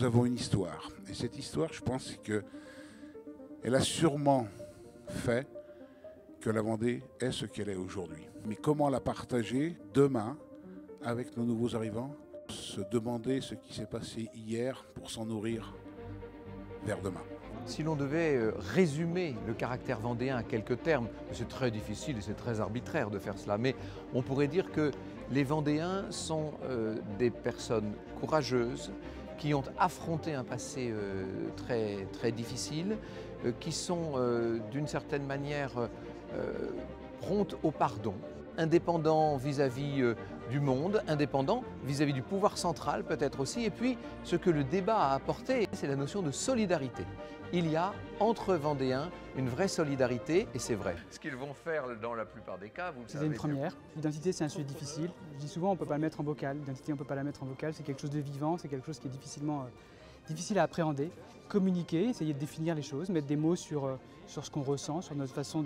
Nous avons une histoire. Et cette histoire, je pense qu'elle a sûrement fait que la Vendée est ce qu'elle est aujourd'hui. Mais comment la partager demain avec nos nouveaux arrivants? Se demander ce qui s'est passé hier pour s'en nourrir vers demain. Si l'on devait résumer le caractère vendéen à quelques termes, c'est très difficile et c'est très arbitraire de faire cela, mais on pourrait dire que les Vendéens sont des personnes courageuses, qui ont affronté un passé très difficile, qui sont d'une certaine manière promptes au pardon, indépendants vis-à-vis du monde, indépendants vis-à-vis du pouvoir central peut-être aussi. Et puis ce que le débat a apporté, c'est la notion de solidarité. Il y a entre Vendéens une vraie solidarité et c'est vrai. Ce qu'ils vont faire dans la plupart des cas, vous le savez. C'est une première. L'identité, c'est un sujet difficile. Je dis souvent, on ne peut pas le mettre en vocal. L'identité, on ne peut pas la mettre en vocal. C'est quelque chose de vivant, c'est quelque chose qui est difficile à appréhender. Communiquer, essayer de définir les choses, mettre des mots sur ce qu'on ressent, sur notre façon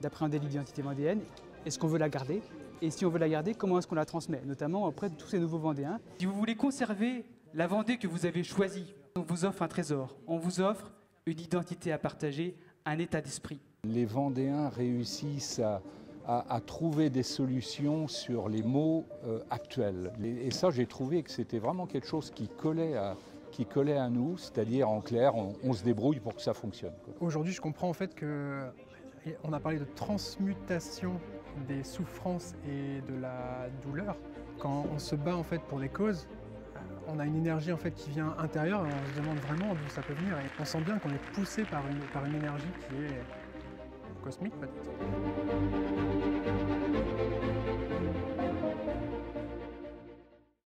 d'appréhender l'identité vendéenne. Est-ce qu'on veut la garder? Et si on veut la garder, comment est-ce qu'on la transmet? Notamment auprès de tous ces nouveaux Vendéens. Si vous voulez conserver la Vendée que vous avez choisie, on vous offre un trésor. On vous offre une identité à partager, un état d'esprit. Les Vendéens réussissent à trouver des solutions sur les mots actuels. Et ça, j'ai trouvé que c'était vraiment quelque chose qui collait à nous, c'est-à-dire en clair, on se débrouille pour que ça fonctionne. Aujourd'hui, je comprends en fait que on a parlé de transmutation des souffrances et de la douleur. Quand on se bat en fait pour des causes, on a une énergie en fait qui vient intérieure et on se demande vraiment d'où ça peut venir. Et on sent bien qu'on est poussé par une énergie qui est cosmique peut-être.